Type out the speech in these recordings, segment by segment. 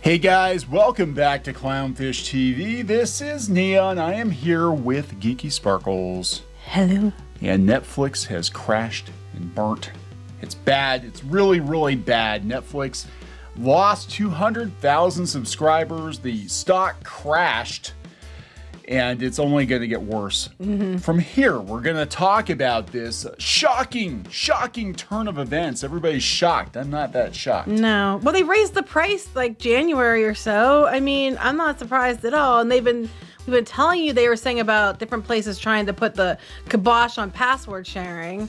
Hey guys, welcome back to Clownfish TV. This is Neon. I am here with Geeky Sparkles. Hello. And Netflix has crashed and burnt. It's bad. It's really, really bad. Netflix lost 200,000 subscribers. The stock crashed. And it's only going to get worse. From here, we're going to talk about this shocking turn of events. Everybody's shocked. I'm not that shocked. No. Well, they raised the price like January or so. I mean, I'm not surprised at all. And we've been telling you, they were saying about different places trying to put the kibosh on password sharing.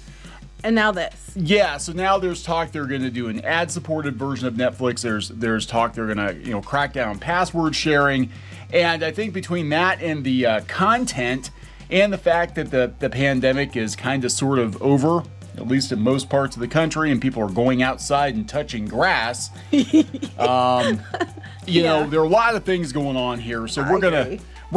And now this. Yeah, so now there's talk they're going to do an ad-supported version of Netflix. There's talk they're going to, crack down on password sharing. And I think between that and the content and the fact that the pandemic is kind of sort of over, at least in most parts of the country, and people are going outside and touching grass, there are a lot of things going on here. So we're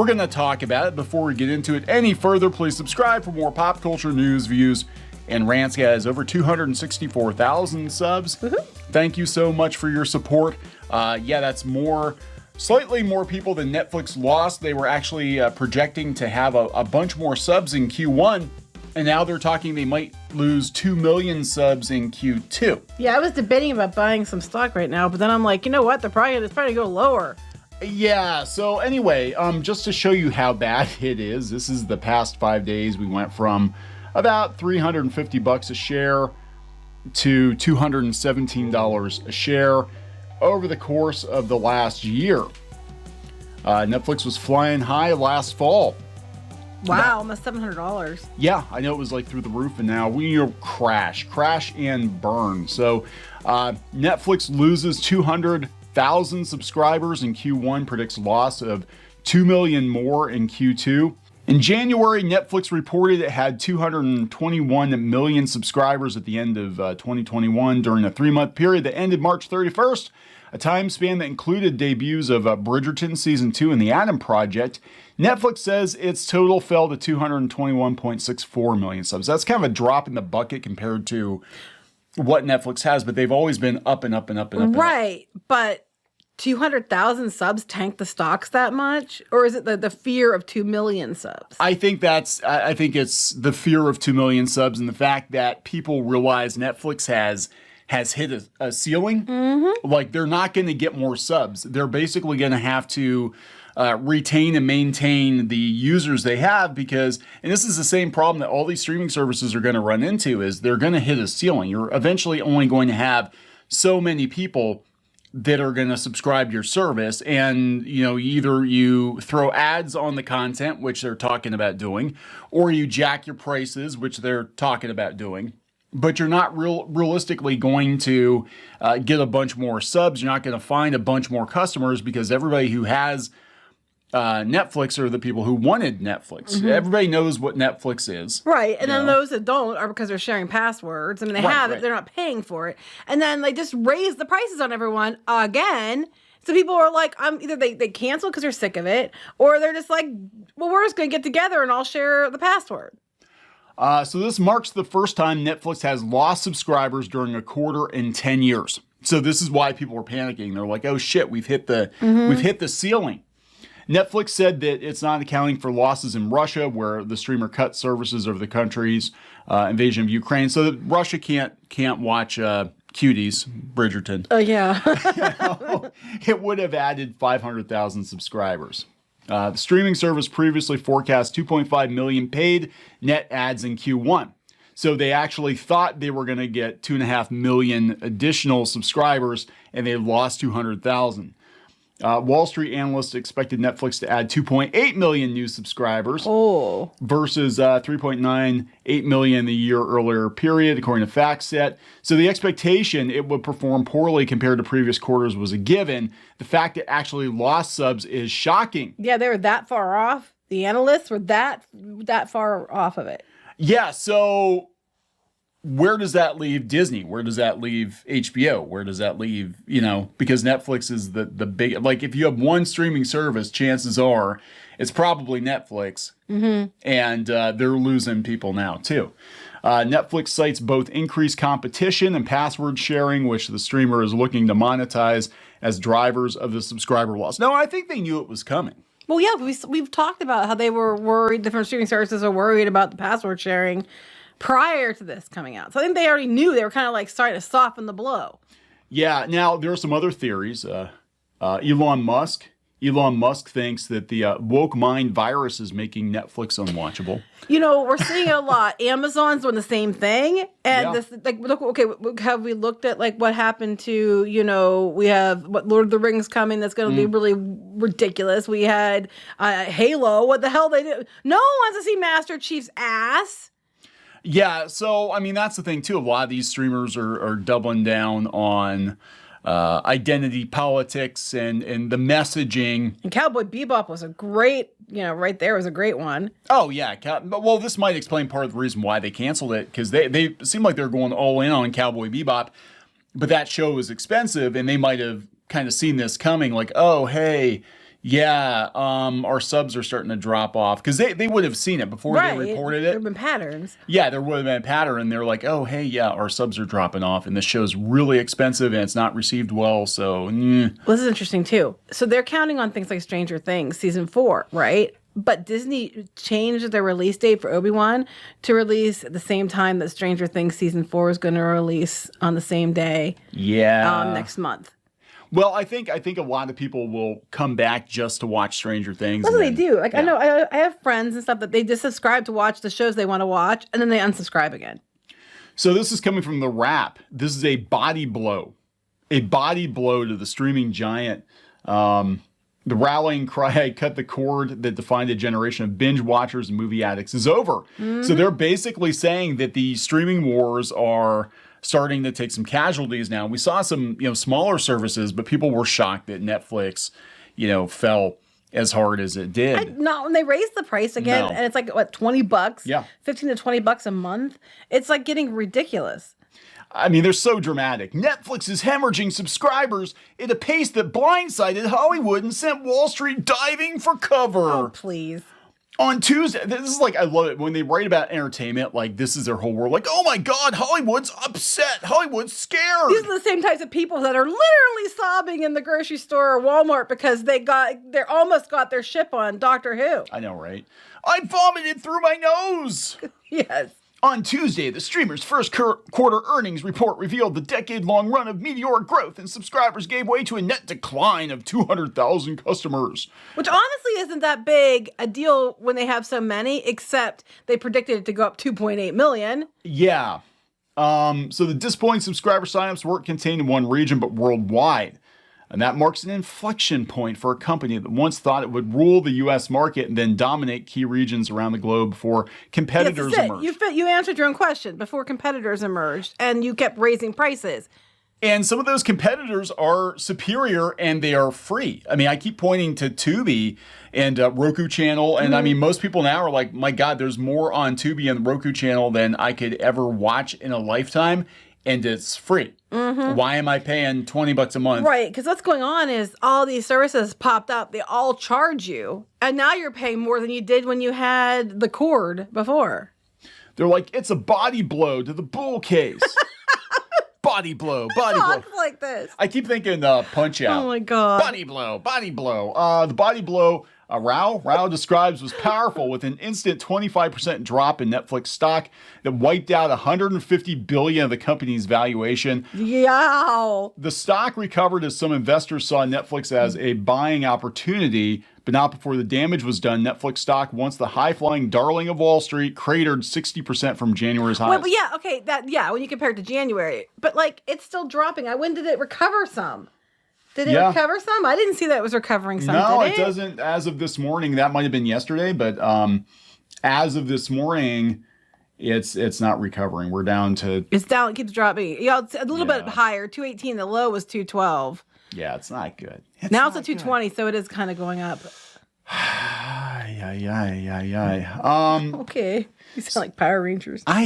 gonna talk about it. Before we get into it any further, please subscribe for more pop culture news, views, and rants, guys. Over 264,000 subs. Thank you so much for your support. That's slightly more people than Netflix lost. They were actually projecting to have a bunch more subs in Q1, and now they're talking they might lose 2 million subs in Q2. Yeah, I was debating about buying some stock right now, but then I'm like, you know what? It's probably gonna go lower. Yeah, so anyway, just to show you how bad it is, this is the past 5 days. We went from about $350 a share to $217 a share over the course of the last year. Netflix was flying high last fall. Wow, almost $700. Yeah, I know it was like through the roof, and now we crash and burn. So Netflix loses 200,000 subscribers in Q1, predicts loss of 2 million more in Q2. In January, Netflix reported it had 221 million subscribers at the end of 2021 during a 3-month period that ended March 31st, a time span that included debuts of Bridgerton Season 2 and The Adam Project. Netflix says its total fell to 221.64 million subs. That's kind of a drop in the bucket compared to what Netflix has, but they've always been up and up and up and up. Right, but 200,000 subs tank the stocks that much? Or is it the fear of 2 million subs? I think it's the fear of 2 million subs and the fact that people realize Netflix has hit a ceiling. Like, they're not going to get more subs. They're basically going to have to retain and maintain the users they have because, and this is the same problem that all these streaming services are going to run into, is they're going to hit a ceiling. You're eventually only going to have so many people that are going to subscribe to your service, and either you throw ads on the content, which they're talking about doing, or you jack your prices, which they're talking about doing. But you're not realistically going to get a bunch more subs. You're not going to find a bunch more customers because everybody who has Netflix are the people who wanted Netflix. Everybody knows what Netflix is. Right. And then those that don't are because they're sharing passwords. I mean, they have it. They're not paying for it. And then they just raise the prices on everyone again. So people are like, either they cancel because they're sick of it, or they're just like, well, we're just going to get together and I'll share the password. So this marks the first time Netflix has lost subscribers during a quarter in 10 years. So this is why people are panicking. They're like, oh shit, we've hit the ceiling. Netflix said that it's not accounting for losses in Russia, where the streamer cut services over the country's invasion of Ukraine. So that Russia can't watch Cuties, Bridgerton. Oh, yeah. It would have added 500,000 subscribers. The streaming service previously forecast 2.5 million paid net ads in Q1. So they actually thought they were going to get 2.5 million additional subscribers, and they lost 200,000. Wall Street analysts expected Netflix to add 2.8 million new subscribers versus 3.98 million the year earlier period, according to FactSet. So the expectation it would perform poorly compared to previous quarters was a given. The fact it actually lost subs is shocking. Yeah, they were that far off. The analysts were that far off of it. Yeah, so where does that leave Disney? Where does that leave HBO? Where does that leave, because Netflix is the big, like if you have one streaming service, chances are it's probably Netflix. And they're losing people now too. Netflix cites both increased competition and password sharing, which the streamer is looking to monetize as drivers of the subscriber loss. No, I think they knew it was coming. Well, yeah, we've talked about how they were worried, different streaming services are worried about the password sharing prior to this coming out. So I think they already knew. They were kind of like starting to soften the blow. Yeah, now there are some other theories. Elon Musk thinks that the woke mind virus is making Netflix unwatchable. You know, we're seeing it a lot. Amazon's doing the same thing. And this, like, look, okay, have we looked at like what happened to, you know, we have what Lord of the Rings coming that's going to be really ridiculous. We had Halo. What the hell they did? No one wants to see Master Chief's ass. Yeah, so I mean that's the thing too. A lot of these streamers are doubling down on identity politics and the messaging. And Cowboy Bebop was a great, you know, right there was a great one. Oh yeah, well this might explain part of the reason why they canceled it, because they seem like they're going all in on Cowboy Bebop, but that show is expensive and they might have kind of seen this coming, like, oh hey, yeah, our subs are starting to drop off, because they would have seen it before they reported it. There have been patterns. Yeah, there would have been a pattern, and they're like, oh, hey, yeah, our subs are dropping off, and the show's really expensive, and it's not received well, so... Well, this is interesting, too. So they're counting on things like Stranger Things, Season 4, right? But Disney changed their release date for Obi-Wan to release at the same time that Stranger Things Season 4 is going to release on the same day next month. Well, I think a lot of people will come back just to watch Stranger Things. That's what they do. Like, yeah. I know I have friends and stuff that they just subscribe to watch the shows they want to watch, and then they unsubscribe again. So this is coming from The Wrap. This is a body blow. A body blow to the streaming giant. The rallying cry, cut the cord that defined a generation of binge watchers and movie addicts is over. Mm-hmm. So they're basically saying that the streaming wars are starting to take some casualties now. We saw some, smaller services, but people were shocked that Netflix, fell as hard as it did. Not when they raised the price again, and it's like, what, $20? Yeah. $15 to $20 a month? It's like getting ridiculous. I mean, they're so dramatic. Netflix is hemorrhaging subscribers at a pace that blindsided Hollywood and sent Wall Street diving for cover. Oh, please. On Tuesday, this is like, I love it when they write about entertainment, like this is their whole world. Like, oh my God, Hollywood's upset. Hollywood's scared. These are the same types of people that are literally sobbing in the grocery store or Walmart because they almost got their ship on Doctor Who. I know, right? I vomited through my nose. Yes. On Tuesday, the streamer's first quarter earnings report revealed the decade-long run of meteoric growth and subscribers gave way to a net decline of 200,000 customers. Which honestly isn't that big a deal when they have so many, except they predicted it to go up 2.8 million. Yeah. So the disappointing subscriber signups weren't contained in one region, but worldwide. And that marks an inflection point for a company that once thought it would rule the U.S. market and then dominate key regions around the globe before competitors emerged. You answered your own question before competitors emerged, and you kept raising prices. And some of those competitors are superior and they are free. I mean, I keep pointing to Tubi and Roku channel. And I mean, most people now are like, my God, there's more on Tubi and the Roku channel than I could ever watch in a lifetime. And it's free. Mm-hmm. Why am I paying $20 a month? Right, because what's going on is all these services popped up. They all charge you. And now you're paying more than you did when you had the cord before. They're like, it's a body blow to the bull case. Body blow, body blow. Talks like this. I keep thinking Punch Out. Oh my God. Body blow, body blow. The body blow Rao describes was powerful with an instant 25% drop in Netflix stock that wiped out $150 billion of the company's valuation. Yow. The stock recovered as some investors saw Netflix as a buying opportunity, but not before the damage was done. Netflix stock, once the high-flying darling of Wall Street, cratered 60% from January's highs. Well, but yeah, okay, when you compare it to January, but like it's still dropping. When did it recover some? Did it recover some? I didn't see that it was recovering some. No, it doesn't. As of this morning, that might have been yesterday, but as of this morning, it's not recovering. We're down to... It's down. It keeps dropping. It's a little bit higher. 218. The low was 212. Yeah, it's not good. Now it's at 220, so it is kind of going up. Okay. You sound like Power Rangers. Well,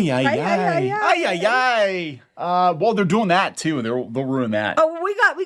they're doing that too. They'll ruin that. Oh, we got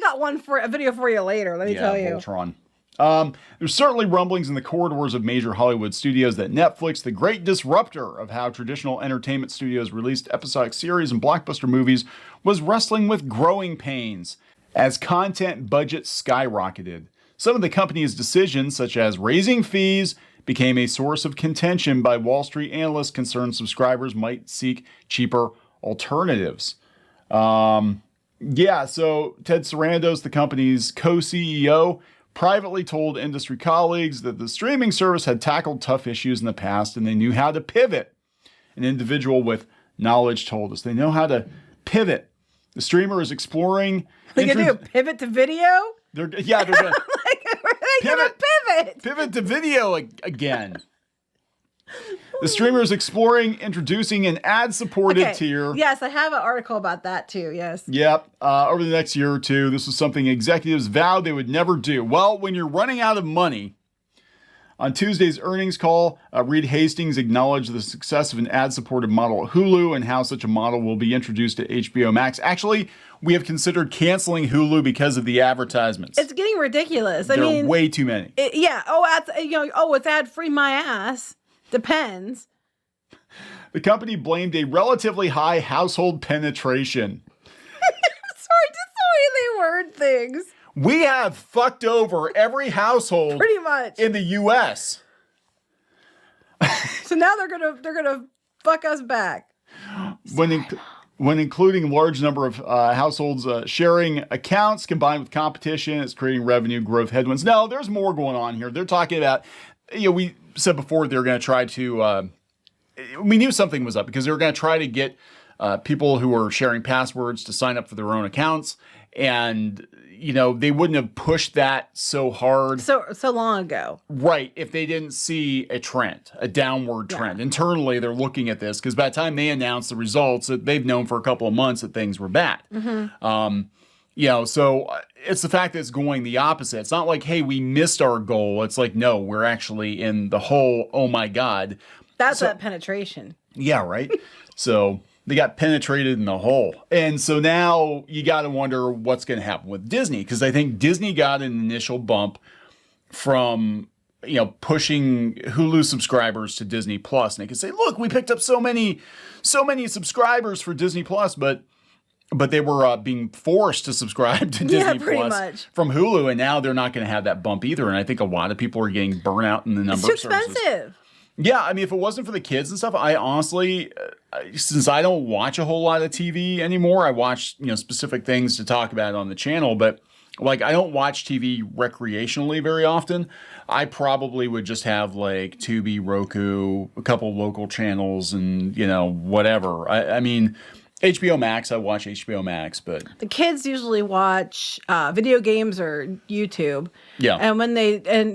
a video for you later. Let me tell you. Voltron. There's certainly rumblings in the corridors of major Hollywood studios that Netflix, the great disruptor of how traditional entertainment studios released episodic series and blockbuster movies, was wrestling with growing pains as content budgets skyrocketed. Some of the company's decisions, such as raising fees, became a source of contention by Wall Street analysts concerned subscribers might seek cheaper alternatives. So Ted Sarandos, the company's co-CEO, privately told industry colleagues that the streaming service had tackled tough issues in the past and they knew how to pivot. An individual with knowledge told us they know how to pivot. The streamer is exploring... They can do pivot to video? They're going to... pivot. Pivot to video again. The streamer is exploring introducing an ad-supported tier. Yes, I have an article about that too, yes. Yep. Over the next year or two, this was something executives vowed they would never do. Well, when you're running out of money, on Tuesday's earnings call, Reed Hastings acknowledged the success of an ad-supported model at Hulu and how such a model will be introduced to HBO Max. Actually, we have considered canceling Hulu because of the advertisements. It's getting ridiculous. There are way too many. It's ad-free my ass. Depends. The company blamed a relatively high household penetration. Sorry, just the way they word things. We have fucked over every household pretty much in the U.S. So now they're gonna fuck us back. When including a large number of households sharing accounts combined with competition, it's creating revenue growth headwinds. No, there's more going on here. They're talking about, we said before they were going to try to, we knew something was up because they were going to try to get people who are sharing passwords to sign up for their own accounts. And, they wouldn't have pushed that so hard. So long ago. Right. If they didn't see a trend, a downward trend. Internally, they're looking at this because by the time they announce the results, they've known for a couple of months that things were bad. Mm-hmm. So it's the fact that it's going the opposite. It's not like, hey, we missed our goal. It's like, no, we're actually in the hole. Oh, my God. That's that penetration. Yeah, right. So they got penetrated in the hole. And so now you got to wonder what's going to happen with Disney, because I think Disney got an initial bump from, pushing Hulu subscribers to Disney Plus. And they could say, look, we picked up so many subscribers for Disney Plus, but they were being forced to subscribe to Disney Plus from Hulu. And now they're not going to have that bump either. And I think a lot of people are getting burnt out in the number of services. It's too expensive. Yeah, I mean, if it wasn't for the kids and stuff, I honestly, since I don't watch a whole lot of TV anymore, I watch, specific things to talk about on the channel, but I don't watch TV recreationally very often. I probably would just have Tubi, Roku, a couple local channels and, whatever. I mean, HBO Max, I watch HBO Max, but... The kids usually watch video games or YouTube. Yeah. And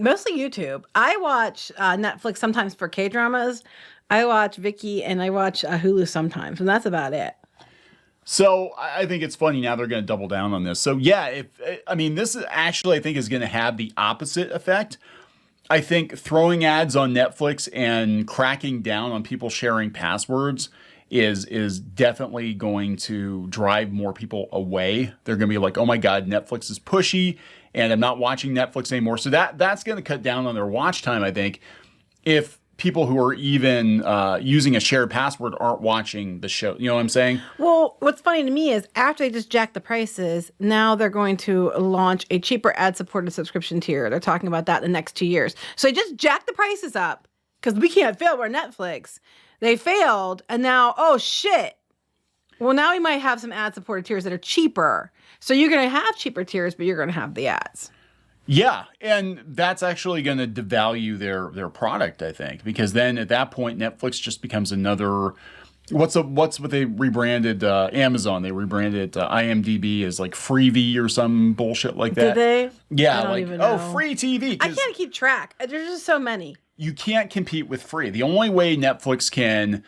mostly YouTube. I watch Netflix sometimes for K-dramas. I watch Viki and I watch Hulu sometimes, and that's about it. So I think it's funny now they're going to double down on this. So yeah, this is actually, I think, is going to have the opposite effect. I think throwing ads on Netflix and cracking down on people sharing passwords is definitely going to drive more people away. They're going to be like, oh my God, Netflix is pushy and I'm not watching Netflix anymore. So that's going to cut down on their watch time, I think, if people who are even using a shared password aren't watching the show. You know what I'm saying? Well, what's funny to me is after they just jacked the prices, now they're going to launch a cheaper ad-supported subscription tier. They're talking about that in the next 2 years. So they just jacked the prices up because we can't fail. We're Netflix. They failed, and now, oh, shit. Well, now we might have some ad-supported tiers that are cheaper. So you're going to have cheaper tiers, but you're going to have the ads. Yeah, and that's actually going to devalue their product, I think, because then at that point, Netflix just becomes another... What's what they rebranded Amazon? They rebranded IMDb as Freevee or some bullshit like that. Did they? Yeah, free TV. I can't keep track. There's just so many. You can't compete with free. The only way Netflix can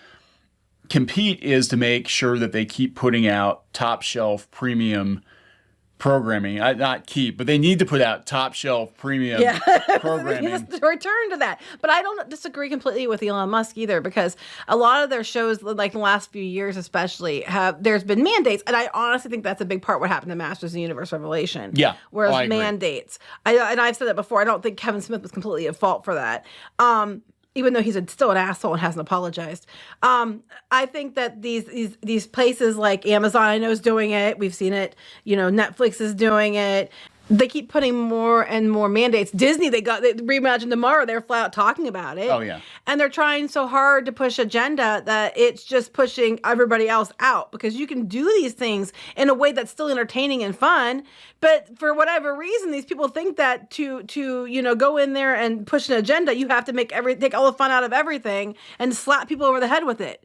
compete is to make sure that they keep putting out top shelf premium programming. Not keep, but they need to put out top shelf premium programming. He has to return to that. But I don't disagree completely with Elon Musk either, because a lot of their shows, like in the last few years especially, there's been mandates, and I honestly think that's a big part what happened to Masters of the Universe Revelation. Yeah. Whereas mandates. And I've said that before, I don't think Kevin Smith was completely at fault for that. Even though he's still an asshole and hasn't apologized. I think that these places like Amazon, I know, is doing it. We've seen it. Netflix is doing it. They keep putting more and more mandates. Disney, they Reimagined Tomorrow. They're flat out talking about it. Oh, yeah. And they're trying so hard to push agenda that it's just pushing everybody else out, because you can do these things in a way that's still entertaining and fun. But for whatever reason, these people think that to go in there and push an agenda, you have to take all the fun out of everything and slap people over the head with it.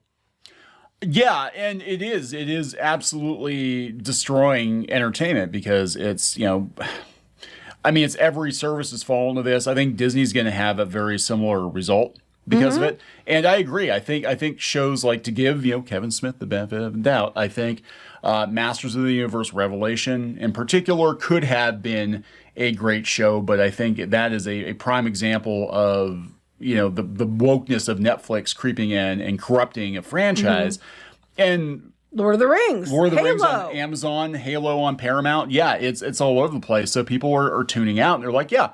Yeah, and it is absolutely destroying entertainment, because it's, it's every service has fallen to this. I think Disney's going to have a very similar result because of it. And I agree. I think shows like, to give, Kevin Smith the benefit of the doubt, I think Masters of the Universe Revelation in particular could have been a great show, but I think that is a prime example of the wokeness of Netflix creeping in and corrupting a franchise. And Lord of the Rings on Amazon, Halo on Paramount. Yeah, it's all over the place. So people are tuning out, and they're like, yeah,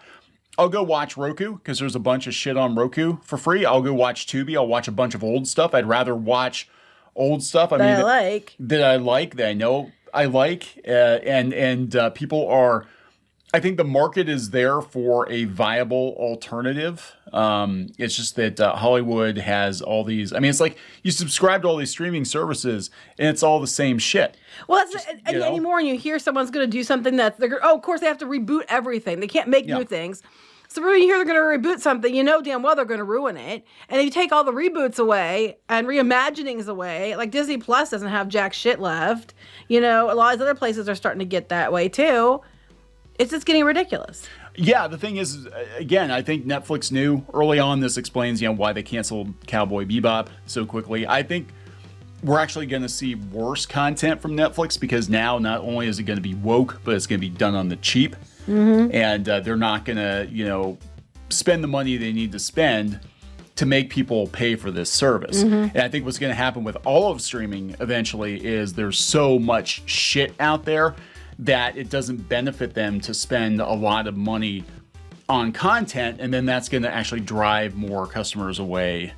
I'll go watch Roku because there's a bunch of shit on Roku for free. I'll go watch Tubi. I'll watch a bunch of old stuff. I'd rather watch old stuff. That I know I like. And people are... I think the market is there for a viable alternative. It's just that Hollywood has all these... it's like you subscribe to all these streaming services and it's all the same shit. Well, anymore, and you hear someone's going to do something of course they have to reboot everything. They can't make new things. So when you hear they're going to reboot something, damn well they're going to ruin it. And if you take all the reboots away and reimaginings away, like Disney Plus doesn't have jack shit left. A lot of these other places are starting to get that way too. It's just getting ridiculous. Yeah, the thing is, again, I think Netflix knew early on. This explains, why they canceled Cowboy Bebop so quickly. I think we're actually going to see worse content from Netflix, because now not only is it going to be woke, but it's going to be done on the cheap. And they're not going to, spend the money they need to spend to make people pay for this service. And I think what's going to happen with all of streaming eventually is there's so much shit out there that it doesn't benefit them to spend a lot of money on content, and then that's going to actually drive more customers away,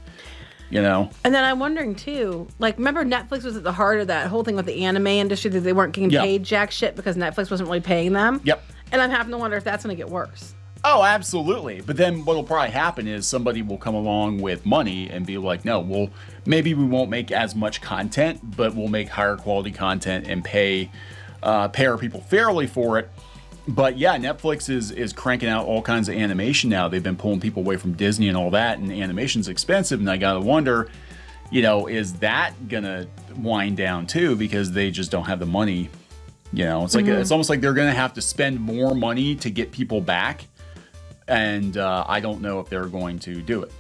And then I'm wondering too, remember Netflix was at the heart of that whole thing with the anime industry, that they weren't getting paid jack shit because Netflix wasn't really paying them? Yep. And I'm having to wonder if that's going to get worse. Oh, absolutely. But then what'll probably happen is somebody will come along with money and be like, no, maybe we won't make as much content, but we'll make higher quality content and pay our people fairly for it. But yeah, Netflix is cranking out all kinds of animation now. They've been pulling people away from Disney and all that, and animation's expensive. And I gotta wonder, is that gonna wind down too, because they just don't have the money? It's like it's almost like they're gonna have to spend more money to get people back, and I don't know if they're going to do it.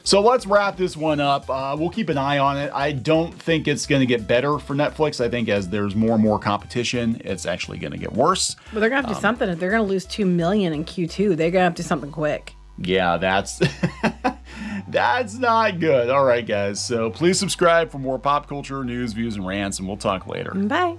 So let's wrap this one up. We'll keep an eye on it. I don't think it's going to get better for Netflix. I think as there's more and more competition, it's actually going to get worse. But they're going to have to do something. If they're going to lose $2 million in Q2, they're going to have to do something quick. Yeah, that's not good. All right, guys. So please subscribe for more pop culture news, views, and rants, and we'll talk later. Bye.